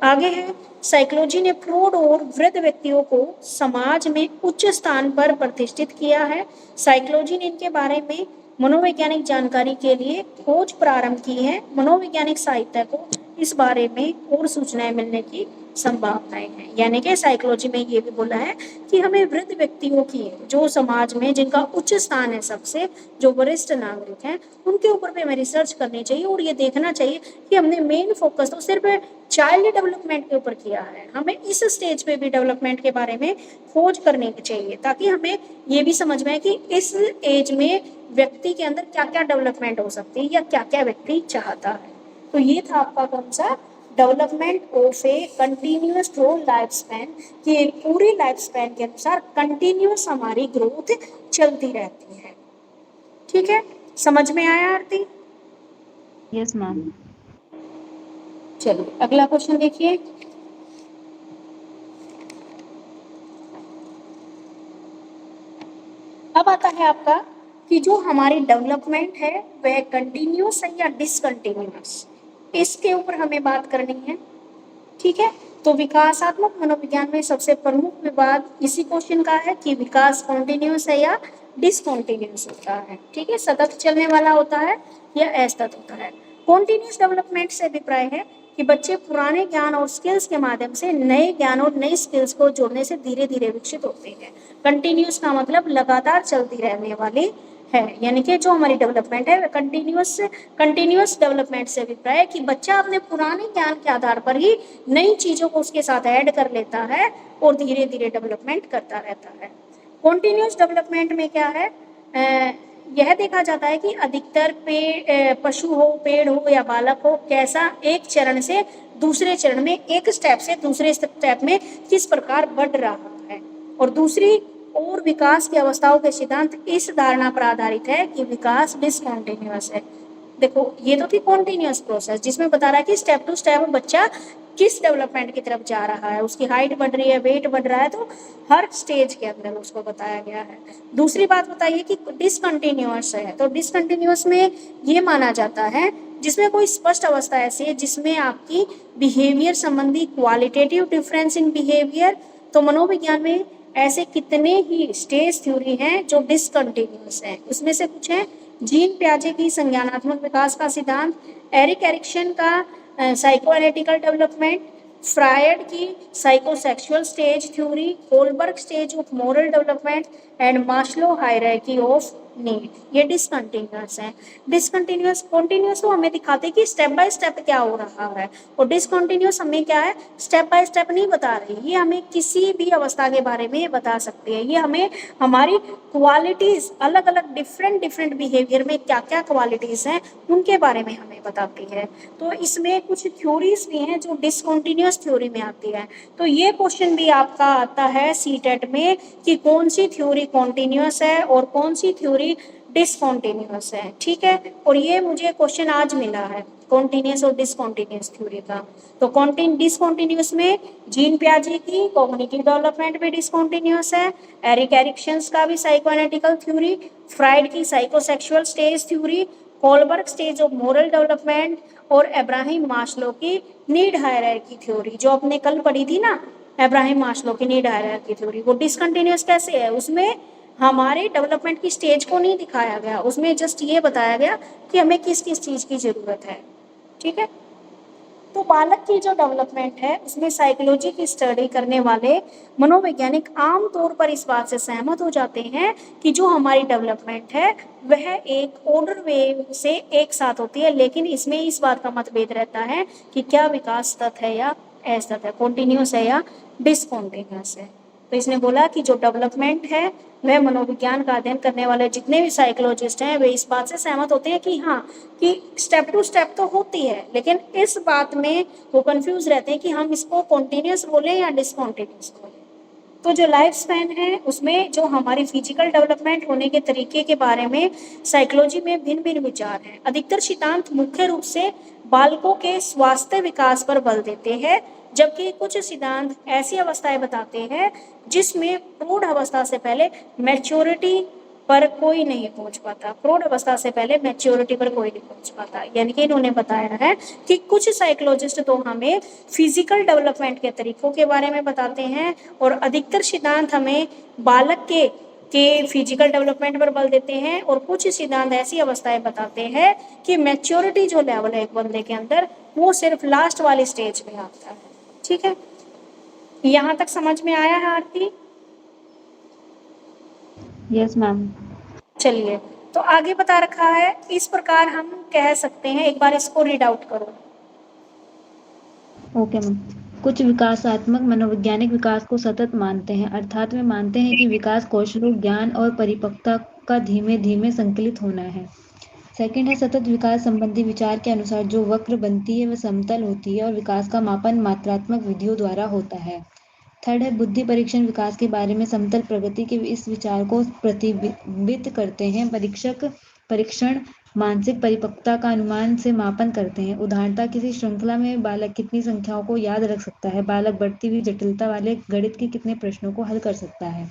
आगे है, साइकोलॉजी ने प्रौढ़ और वृद्ध व्यक्तियों को समाज में उच्च स्थान पर प्रतिष्ठित किया है। साइकोलॉजी ने इनके बारे में मनोवैज्ञानिक जानकारी के लिए खोज प्रारंभ की है। मनोवैज्ञानिक साहित्य को इस बारे में और सूचनाएं मिलने की संभावनाएं हैं। यानी कि साइकोलॉजी में ये भी बोला है कि हमें वृद्ध व्यक्तियों की जो समाज में जिनका उच्च स्थान है, सबसे जो वरिष्ठ नागरिक हैं, उनके ऊपर भी हमें रिसर्च करनी चाहिए और ये देखना चाहिए कि हमने मेन फोकस तो सिर्फ चाइल्ड डेवलपमेंट के ऊपर किया है, हमें इस स्टेज पे भी डेवलपमेंट के बारे में खोज करनी चाहिए ताकि हमें ये भी समझ में आए कि इस एज में व्यक्ति के अंदर क्या क्या डेवलपमेंट हो सकती है या क्या क्या व्यक्ति चाहता है। तो ये था आपका कौन सा, development of A continuous through life span, कि एक पूरी लाइफ स्पैन के अनुसार कंटिन्यूअस हमारी ग्रोथ चलती रहती है। ठीक है, समझ में आया आरती? Yes ma'am. चलिए अगला क्वेश्चन देखिए। अब आता है आपका कि जो हमारी डेवलपमेंट है वह कंटिन्यूअस है या डिसकंटिन्यूअस, इसके ऊपर हमें बात करनी है। ठीक है, तो विकासात्मक मनोविज्ञान में सबसे प्रमुख विवाद इसी क्वेश्चन का है कि विकास कॉन्टिन्यूअस है या डिसकॉन्टिन्यूअस होता है। ठीक है, सतत चलने वाला होता है या असतत होता है। कॉन्टिन्यूअस डेवलपमेंट से अभिप्राय है कि बच्चे पुराने ज्ञान और स्किल्स के माध्यम से नए ज्ञान और नई स्किल्स को जोड़ने से धीरे धीरे विकसित होते हैं। कंटिन्यूअस का मतलब लगातार चलती रहने वाली है, यानी कि जो हमारी डेवलपमेंट है वह कंटिन्यूअस डेवलपमेंट से अभिप्राय है कि बच्चा अपने पुराने ज्ञान के आधार पर ही नई चीजों को उसके साथ ऐड कर लेता है और धीरे धीरे डेवलपमेंट करता रहता है। कॉन्टिन्यूअस डेवलपमेंट में क्या है, यह देखा जाता है कि अधिकतर पशु हो, पेड़ हो या बालक हो, कैसा एक चरण से दूसरे चरण में, एक स्टेप से दूसरे स्टेप में किस प्रकार बढ़ रहा है। और दूसरी और विकास की अवस्थाओं के सिद्धांत इस धारणा पर आधारित है कि विकास डिसकंटिन्यूअस है। देखो ये तो थी कॉन्टिन्यूअस प्रोसेस जिसमें बता रहा है कि स्टेप टू स्टेप बच्चा किस डेवलपमेंट की तरफ जा रहा है, उसकी हाइट बढ़ रही है, वेट बढ़ रहा है, तो हर स्टेज के अंदर उसको बताया गया है। दूसरी बात बताइए कि डिसकंटिन्यूअस है, तो डिसकंटिन्यूअस में ये माना जाता है जिसमें कोई स्पष्ट अवस्था ऐसी है जिसमें आपकी बिहेवियर संबंधी क्वालिटेटिव डिफरेंस इन बिहेवियर, तो मनोविज्ञान में ऐसे कितने ही स्टेज थ्योरी हैं जो डिसकंटिन्यूअस हैं। उसमें से कुछ है जीन प्याजे की संज्ञानात्मक विकास का सिद्धांत, एरिक एरिक्सन का साइको एनालिटिकल डेवलपमेंट, फ्रायड की psychosexual stage theory, Kohlberg stage of moral development and Maslow hierarchy of need, ये डिसकंटिन्यूअस है। डिसकंटिन्यूअस, कॉन्टिन्यूअस तो हमें दिखाते कि स्टेप बाय स्टेप क्या हो रहा है, और डिसकंटिन्यूअस हमें क्या है, स्टेप बाय स्टेप नहीं बता रही, ये हमें किसी भी अवस्था के बारे में बता सकती है। ये हमें हमारी क्वालिटीज, अलग अलग डिफरेंट बिहेवियर में क्या क्या क्वालिटीज हैं उनके बारे में हमें बताती है। तो इसमें कुछ थ्योरीज भी हैं जो डिसकंटिन्यूअस थ्योरी में आती है। तो ये क्वेश्चन भी आपका आता है सीटेट में कि कौन सी थ्योरी कॉन्टिन्यूअस है और कौन सी थ्योरी डिसकंटिन्यूअस है। ठीक है, और ये मुझे क्वेश्चन आज मिला है कॉन्टिन्यूअस और डिसकंटिन्यूअस थ्योरी का। तो डिसकंटिन्यूअस में जीन प्याजे की कॉग्निटिव डेवलपमेंट भी डिसकंटिन्यूअस है, एरिक एरिक्सन का भी साइकोएनालिटिकल थ्योरी, फ्राइड की psychosexual stage theory, Kohlberg stage of moral development और अब्राहम मास्लो की नीड हायरार्की थ्योरी, जो आपने कल पढ़ी थी ना, अब्राहम मास्लो की नीड हायरार्की थ्योरी, वो डिसकंटिन्यूअस कैसे है, उसमें हमारे डेवलपमेंट की स्टेज को नहीं दिखाया गया, उसमें जस्ट ये बताया गया कि हमें किस किस चीज की जरूरत है। ठीक है, तो बालक की जो डेवलपमेंट है उसमें साइकोलॉजी की स्टडी करने वाले मनोवैज्ञानिक आम तौर पर इस बात से सहमत हो जाते हैं कि जो हमारी डेवलपमेंट है वह एक ऑर्डर वे से एक साथ होती है, लेकिन इसमें इस बात का मतभेद रहता है कि क्या विकास सतत है या असतत है, कॉन्टिन्यूस है या डिसकॉन्टिन्यूस है। तो इसने बोला कि जो डेवलपमेंट है वह मनोविज्ञान का अध्ययन करने वाले जितने भी साइकोलॉजिस्ट हैं वे इस बात से सहमत होते हैं कि हाँ, कि स्टेप टू स्टेप तो होती है, लेकिन इस बात में वो कंफ्यूज रहते हैं कि हम इसको कॉन्टिन्यूस बोले या डिसकॉन्टिन्यूस बोले। तो जो लाइफ स्पैन है उसमें जो हमारी फिजिकल डेवलपमेंट होने के तरीके के बारे में साइकोलॉजी में भिन्न भिन्न विचार हैं। अधिकतर सिद्धांत मुख्य रूप से बालकों के स्वास्थ्य विकास पर बल देते हैं, जबकि कुछ सिद्धांत ऐसी अवस्थाएं बताते हैं जिसमें प्रौढ़ अवस्था से पहले मैच्योरिटी पर कोई नहीं पहुंच पाता, प्रौढ़ अवस्था से पहले मैच्योरिटी पर कोई नहीं पहुंच पाता। यानी कि इन्होंने बताया है कि कुछ साइकोलॉजिस्ट तो हमें फिजिकल डेवलपमेंट के तरीकों के बारे में बताते हैं और अधिकतर सिद्धांत हमें बालक के फिजिकल डेवलपमेंट पर बल देते हैं, और कुछ सिद्धांत ऐसी अवस्थाएं बताते हैं कि मैच्योरिटी जो लेवल है एक बंदे के अंदर वो सिर्फ लास्ट वाली स्टेज में आता है। ठीक है, यहाँ तक समझ में आया है आरती? Yes ma'am. चलिए, तो आगे बता रखा है इस प्रकार हम कह सकते हैं, एक बार इसको रीड आउट करो। Okay ma'am. कुछ विकासात्मक मनोवैज्ञानिक विकास को सतत मानते हैं, अर्थात वे मानते हैं कि विकास कौशलों, ज्ञान और परिपक्वता का धीमे धीमे संकलित होना है। सेकंड है सतत विकास संबंधी विचार के अनुसार जो वक्र बनती है वह समतल होती है और विकास का मापन मात्रात्मक विधियों द्वारा होता है। थर्ड है बुद्धि परीक्षण विकास के बारे में समतल प्रगति के इस विचार को प्रतिबिंबित करते हैं। परीक्षण मानसिक परिपक्वता का अनुमान से मापन करते हैं। उदाहरणतः किसी श्रृंखला में बालक कितनी संख्याओं को याद रख सकता है, बालक बढ़ती हुई जटिलता वाले गणित के कितने प्रश्नों को हल कर सकता है।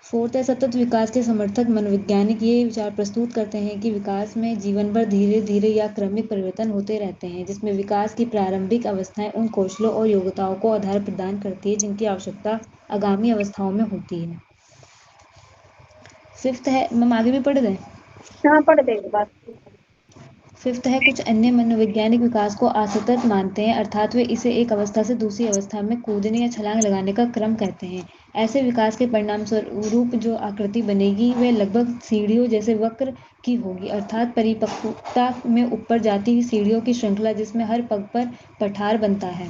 फोर्थ है सतत विकास के समर्थक मनोवैज्ञानिक ये विचार प्रस्तुत करते हैं कि विकास में जीवन भर धीरे धीरे या क्रमिक परिवर्तन होते रहते हैं, जिसमें विकास की प्रारंभिक अवस्थाएं उन कौशलों और योग्यताओं को आधार प्रदान करती है जिनकी आवश्यकता आगामी अवस्थाओं में होती है। फिफ्थ है, हम आगे भी पढ़ दें? हाँ, पढ़ देंगे बात। फिफ्थ है कुछ अन्य मनोवैज्ञानिक विकास को असतत मानते हैं, अर्थात वे इसे एक अवस्था से दूसरी अवस्था में कूदने या छलांग लगाने का क्रम कहते हैं। ऐसे विकास के परिणाम स्वरूप जो आकृति बनेगी वह लगभग सीढ़ियों जैसे वक्र की होगी, अर्थात परिपक्वता में ऊपर जाती हुई सीढ़ियों की श्रृंखला जिसमें हर पग पर पठार बनता है।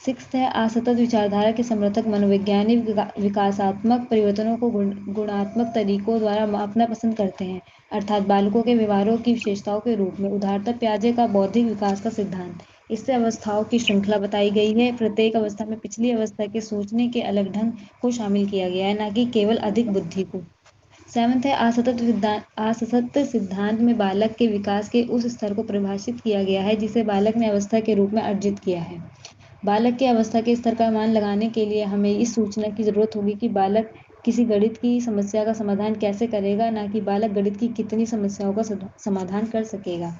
सिक्स्थ है असतत विचारधारा के समर्थक मनोवैज्ञानिक विकासात्मक परिवर्तनों को गुणात्मक तरीकों द्वारा मापना पसंद करते हैं, अर्थात बालकों के व्यवहारों की विशेषताओं के रूप में। उदाहरणतः पियाजे का बौद्धिक विकास का सिद्धांत, इससे अवस्थाओं की श्रृंखला बताई गई है, प्रत्येक अवस्था में पिछली अवस्था के सोचने के अलग ढंग को शामिल किया गया है, न कि केवल अधिक बुद्धि को। सेवंथ है असतत सिद्धांत में बालक के विकास के उस स्तर को परिभाषित किया गया है जिसे बालक ने अवस्था के रूप में अर्जित किया है। बालक के अवस्था के स्तर का मान लगाने के लिए हमें इस सूचना की जरूरत होगी कि बालक किसी गणित की समस्या का समाधान कैसे करेगा, ना कि बालक गणित की कितनी समस्याओं का समाधान कर सकेगा।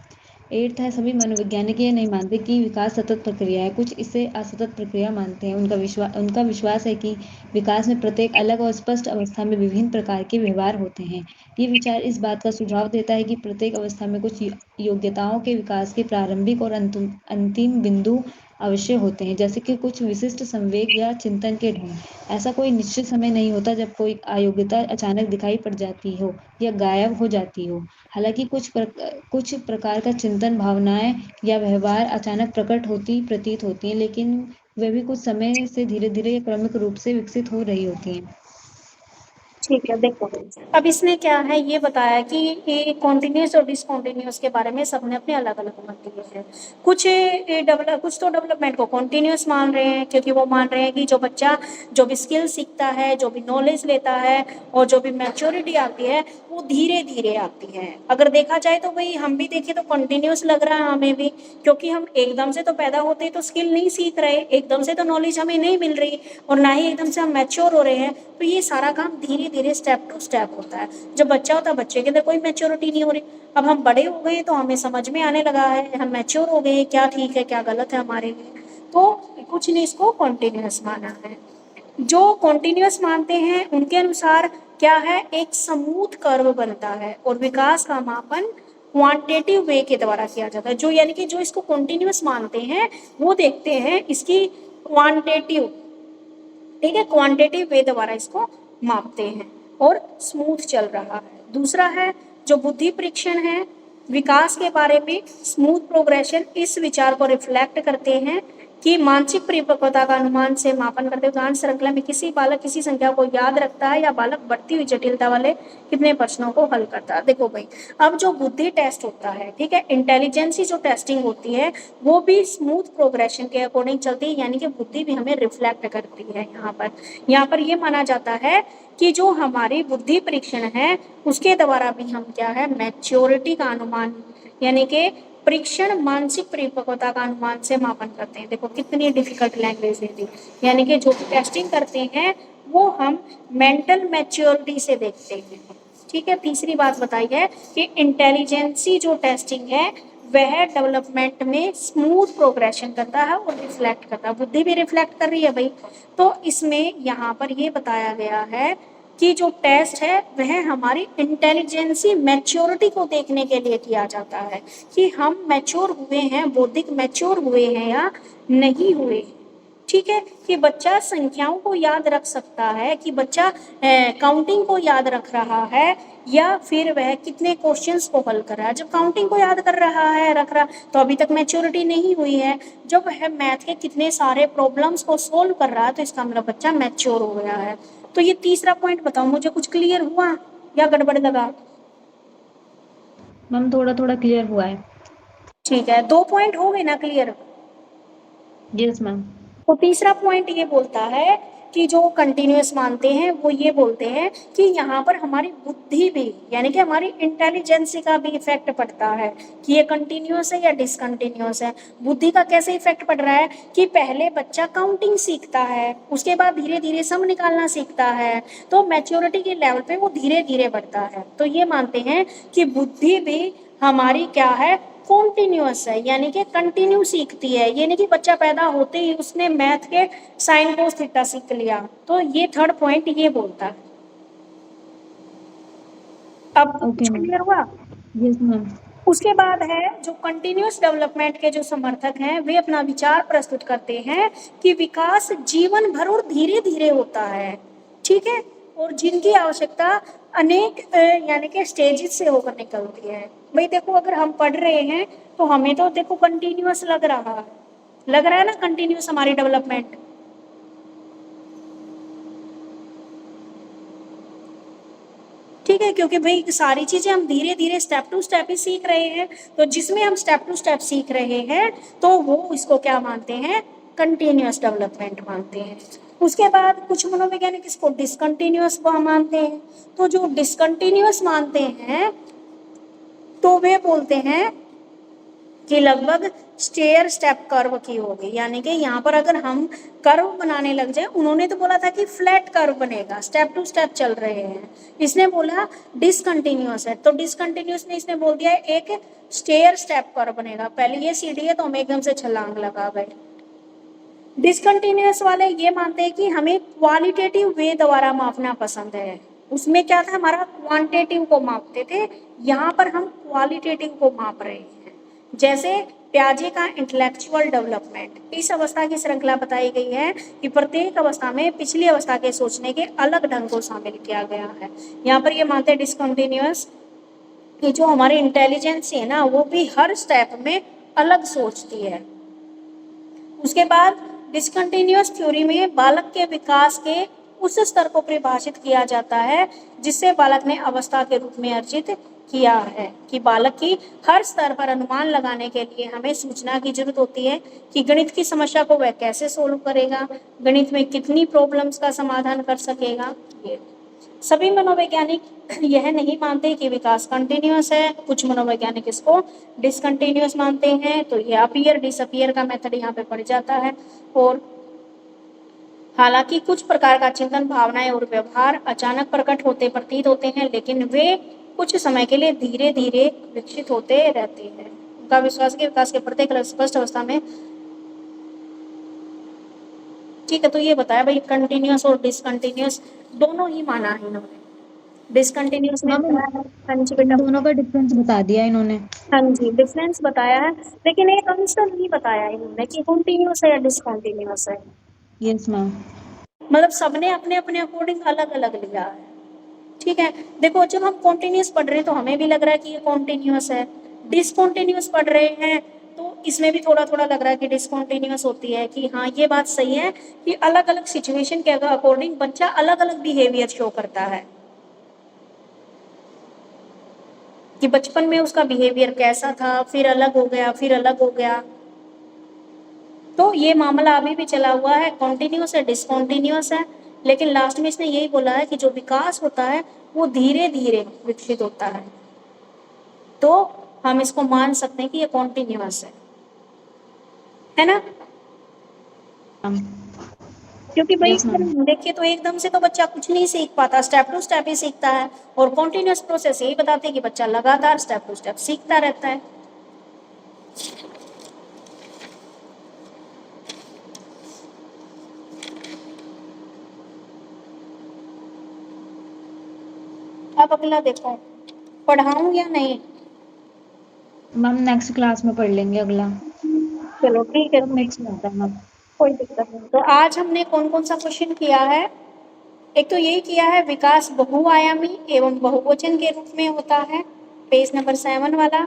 एट्थ है सभी मनोवैज्ञानिक ये नहीं मानते कि विकास सतत प्रक्रिया है, कुछ इसे असतत प्रक्रिया मानते हैं। उनका विश्वास है कि विकास में प्रत्येक अलग और स्पष्ट अवस्था में विभिन्न प्रकार के व्यवहार होते हैं। ये विचार इस बात का सुझाव देता है कि प्रत्येक अवस्था में कुछ योग्यताओं के विकास के प्रारंभिक और अंतिम बिंदु अवश्य होते हैं, जैसे कि कुछ विशिष्ट संवेग या चिंतन के ढंग। ऐसा कोई निश्चित समय नहीं होता जब कोई अयोग्यता अचानक दिखाई पड़ जाती हो या गायब हो जाती हो। हालांकि कुछ प्रकार का चिंतन, भावनाएं या व्यवहार अचानक प्रतीत होती हैं, लेकिन वे भी कुछ समय से धीरे धीरे या क्रमिक रूप से विकसित हो रही होती हैं। ठीक है, देखो अब इसने क्या है ये बताया कि ये कॉन्टिन्यूस और डिसकॉन्टिन्यूस के बारे में सबने अपने अलग अलग मत दिए हैं। कुछ तो डेवलपमेंट को कॉन्टिन्यूस मान रहे हैं, क्योंकि वो मान रहे हैं कि जो बच्चा जो भी स्किल सीखता है, जो भी नॉलेज लेता है और जो भी मैच्योरिटी आती है वो धीरे धीरे आती है। अगर देखा जाए तो भाई हम भी देखें तो कॉन्टिन्यूस लग रहा है हमें भी, क्योंकि हम एकदम से तो पैदा होते तो स्किल नहीं सीख रहे, एकदम से तो नॉलेज हमें नहीं मिल रही और ना ही एकदम से हम मैच्योर हो रहे हैं। तो ये सारा काम धीरे धीरे स्टेप टू स्टेप होता है। जब बच्चा होता है बच्चे के अंदर कोई मैच्योरिटी नहीं हो रही, अब हम बड़े हो गए तो हमें समझ में आने लगा है, हम मैच्योर हो गए, क्या ठीक है क्या गलत है हमारे लिए। तो कुछ ने इसको कॉन्टिन्यूस माना है। जो कॉन्टिन्यूस मानते हैं उनके अनुसार क्या है, एक स्मूथ कर्व बनता है और विकास का मापन क्वांटिटेटिव वे के द्वारा किया जाता है। जो यानी कि जो इसको कंटिन्यूअस मानते हैं वो देखते हैं इसकी क्वांटिटेटिव, ठीक है, क्वांटिटेटिव वे द्वारा इसको मापते हैं और स्मूथ चल रहा है। दूसरा है जो बुद्धि परीक्षण है, विकास के बारे में स्मूथ प्रोग्रेशन, इस विचार को रिफ्लेक्ट करते हैं कि मानसिक परिपक्वता का अनुमान से मापन करते हुए उदाहरण श्रृंखला में किसी बालक किसी संख्या को याद रखता है या बालक बढ़ती हुई जटिलता वाले कितने प्रश्नों को हल करता है। देखो भाई, अब जो बुद्धि टेस्ट होता है, ठीक है, इंटेलिजेंसी जो टेस्टिंग होती है वो भी स्मूथ प्रोग्रेशन के अकॉर्डिंग चलती है, यानी कि बुद्धि भी हमें रिफ्लेक्ट करती है। यहाँ पर ये माना जाता है कि जो हमारी बुद्धि परीक्षण है उसके द्वारा भी हम क्या है, मैच्योरिटी का अनुमान यानी कि परीक्षण मानसिक परिपक्वता का अनुमान से मापन करते हैं। देखो कितनी डिफिकल्ट लैंग्वेज है दी, यानी कि जो टेस्टिंग करते हैं वो हम मेंटल मैच्योरिटी से देखते हैं, ठीक है। तीसरी बात बताई है कि इंटेलिजेंसी जो टेस्टिंग है वह डेवलपमेंट में स्मूथ प्रोग्रेशन करता है और रिफ्लेक्ट करता है, बुद्धि भी रिफ्लेक्ट कर रही है भाई। तो इसमें यहाँ पर ये बताया गया है कि जो टेस्ट है वह हमारी इंटेलिजेंसी मैच्योरिटी को देखने के लिए किया जाता है कि हम मैच्योर हुए हैं, बौद्धिक मैच्योर हुए हैं या नहीं हुए, ठीक है। कि बच्चा संख्याओं को याद रख सकता है, कि बच्चा काउंटिंग को याद रख रहा है या फिर वह कितने क्वेश्चंस को हल कर रहा है। जब काउंटिंग को याद कर रहा है, रख रहा, तो अभी तक मैच्योरिटी नहीं हुई है। जब वह मैथ के कितने सारे प्रॉब्लम्स को सोल्व कर रहा है तो इसका मतलब बच्चा मैच्योर हो गया है। तो ये तीसरा पॉइंट बताओ मुझे, कुछ क्लियर हुआ या गड़बड़ लगा? मैम थोड़ा थोड़ा क्लियर हुआ है। ठीक है, 2 पॉइंट हो गए ना क्लियर? Yes ma'am. तो तीसरा पॉइंट ये बोलता है कि जो कंटिन्यूअस मानते हैं वो ये बोलते हैं कि यहाँ पर हमारी बुद्धि भी यानी कि हमारी इंटेलिजेंसी का भी इफेक्ट पड़ता है कि ये कंटिन्यूअस है या डिसकंटिन्यूअस है। बुद्धि का कैसे इफेक्ट पड़ रहा है कि पहले बच्चा काउंटिंग सीखता है, उसके बाद धीरे धीरे सम निकालना सीखता है, तो मैच्योरिटी के लेवल पे वो धीरे धीरे बढ़ता है। तो ये मानते हैं कि बुद्धि भी हमारी क्या है, कॉन्टिन्यूअस है, यानी कि कंटिन्यू सीखती है। ये नहीं कि बच्चा पैदा होते ही उसने मैथ के साइन कोस थीटा सीख लिया। तो ये थर्ड पॉइंट ये बोलता है। अब ओके मैम। क्लियर हुआ? Yes ma'am. उसके बाद है जो कंटिन्यूअस डेवलपमेंट के जो समर्थक हैं वे अपना विचार प्रस्तुत करते हैं कि विकास जीवन भर और धीरे धीरे होता है, ठीक है, और जिनकी आवश्यकता अनेक यानी कि स्टेजेस से होकर निकलती है। भाई देखो, अगर हम पढ़ रहे हैं तो हमें तो देखो कंटिन्यूअस लग रहा है ना, कंटिन्यूअस हमारी डेवलपमेंट। ठीक है, क्योंकि भाई सारी चीजें हम धीरे धीरे स्टेप टू स्टेप ही सीख रहे हैं, तो जिसमें हम स्टेप टू स्टेप सीख रहे हैं तो वो इसको क्या मानते हैं, कंटिन्यूअस डेवलपमेंट मानते हैं। उसके बाद कुछ मनोवैज्ञानिक इसको डिसकंटिन्यूअस मानते हैं। तो जो डिसकंटिन्यूअस मानते हैं तो वे बोलते हैं कि लगभग स्टेयर स्टेप कर्व की होगी, यानी कि यहाँ पर अगर हम कर्व बनाने लग जाए, उन्होंने तो बोला था कि फ्लैट कर्व बनेगा, स्टेप टू स्टेप चल रहे हैं, इसने बोला डिसकंटिन्यूअस है, तो डिसकंटिन्यूअस ने इसने बोल दिया एक स्टेयर स्टेप कर्व बनेगा। पहले ये सीढ़ी है तो हम एकदम से छलांग लगा गए। डिसकंटिन्यूअस वाले ये मानते हैं कि हमें क्वालिटेटिव वे द्वारा मापना पसंद है। उसमें क्या था, हमारा क्वांटिटेटिव को मापते थे, यहाँ पर हम क्वालिटेटिव को माप रहे हैं। जैसे प्याजे का इंटेलेक्चुअल डेवलपमेंट, इस अवस्था की श्रृंखला बताई गई है कि प्रत्येक अवस्था में पिछली अवस्था के सोचने के अलग ढंग को शामिल किया गया है। यहाँ पर ये मानते हैं डिसकंटिन्यूअस कि जो हमारी इंटेलिजेंस है ना वो भी हर स्टेप में अलग सोचती है। उसके बाद डिसकंटिन्यूअस थ्योरी में बालक के विकास के उस स्तर को परिभाषित किया जाता है जिससे बालक ने अवस्था के रूप में अर्जित किया है, कि बालक की हर स्तर पर अनुमान लगाने के लिए हमें सूचना की जरूरत होती है कि गणित की समस्या को वह कैसे सोल्व करेगा, गणित में कितनी प्रॉब्लम्स का समाधान कर सकेगा। ये सभी मनोवैज्ञानिक यह नहीं मानते कि विकास कंटिन्यूअस है, कुछ मनोवैज्ञानिक इसको डिसकंटिन्यूअस मानते हैं। तो ये अपीयर डिसअपीयर का मेथड यहाँ पे पड़ जाता है। और हालांकि कुछ प्रकार का चिंतन, भावनाएं और व्यवहार अचानक प्रकट होते प्रतीत होते हैं, लेकिन वे कुछ समय के लिए धीरे धीरे विकसित होते रहते हैं। उनका विश्वास के विकास के प्रत्येक स्पष्ट अवस्था में, ठीक है। तो ये बताया भाई कंटिन्यूअस और डिसकंटिन्यूअस दोनों ही माना है इन्होंने। डिसकंटिन्यूअस में मैम क्या है? हाँ जी इन बेटा। दोनों का डिफरेंस बता दिया इन्होंने। हाँ जी, डिफरेंस बताया है, लेकिन एक आंसर नहीं बताया इन्होंने कि कंटिन्यूअस है या डिसकंटिन्यूअस है। Yes ma'am. मतलब सबने अपने अपने अकॉर्डिंग अलग अलग लिया है। ठीक है, देखो जब हम कॉन्टिन्यूअस पढ़ रहे हैं तो हमें भी लग रहा है कि ये कॉन्टिन्यूअस है, डिसकंटिन्यूअस पढ़ रहे हैं तो इसमें भी थोड़ा थोड़ा लग रहा है कि डिसकंटिन्यूअस होती है, कि हाँ ये बात सही है कि अलग अलग सिचुएशन के अकॉर्डिंग बच्चा अलग अलग बिहेवियर शो करता है, कि बचपन में उसका बिहेवियर कैसा था, फिर अलग हो गया, फिर अलग हो गया। तो ये मामला अभी भी चला हुआ है, कॉन्टिन्यूअस है डिसकंटिन्यूअस है, लेकिन लास्ट में इसने यही बोला है कि जो विकास होता है वो धीरे धीरे विकसित होता है, तो हम इसको मान सकते हैं कि ये कॉन्टिन्यूअस है ना? मैम क्योंकि भाई यस इसमें मैम। देखिए तो एकदम से तो बच्चा कुछ नहीं सीख पाता, स्टेप टू स्टेप ही सीखता है, और कॉन्टिन्यूअस प्रोसेस यही बताते हैं कि बच्चा लगातार स्टेप टू स्टेप सीखता रहता है। अब अगला देखो, पढ़ाऊं या नहीं? मैम नेक्स्ट क्लास में पढ़ लेंगे अगला। चलो ठीक है, सब मिक्स में आता है मैम। कोई दिक्कत नहीं। तो आज हमने कौन कौन सा क्वेश्चन किया है? एक तो यही किया है, विकास बहुआयामी एवं बहुवचन के रूप में होता है, पेज नंबर 7 वाला।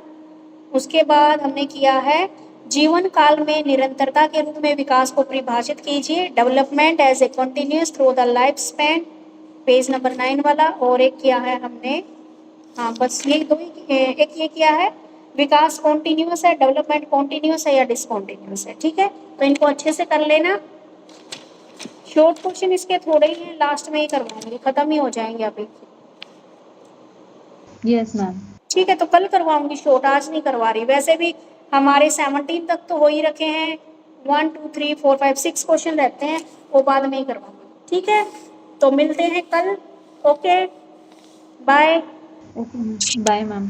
उसके बाद हमने किया है, जीवन काल में निरंतरता के रूप में विकास को परिभाषित कीजिए, development as a continuous through the life span, page number 9 वाला। और एक किया है हमने, हाँ बस यही दो ही, एक ये किया है, विकास कॉन्टिन्यूअस है, डेवलपमेंट कॉन्टिन्यूअस है या डिसकॉन्टिन्यूअस है। ठीक है, तो इनको अच्छे से कर लेना। शॉर्ट क्वेश्चन इसके थोड़े ही हैं, लास्ट में ही करवाऊंगी, खत्म ही हो जाएंगे अभी। Yes ma'am. ठीक है, तो कल करवाऊंगी शॉर्ट, आज नहीं करवा रही। वैसे भी हमारे 17 तक तो हो ही रखे हैं, 1 2 3 4 5 6 क्वेश्चन रहते हैं, वो बाद में ही करवाऊंगी। ठीक है, तो मिलते हैं कल। Okay, bye. Okay bye ma'am.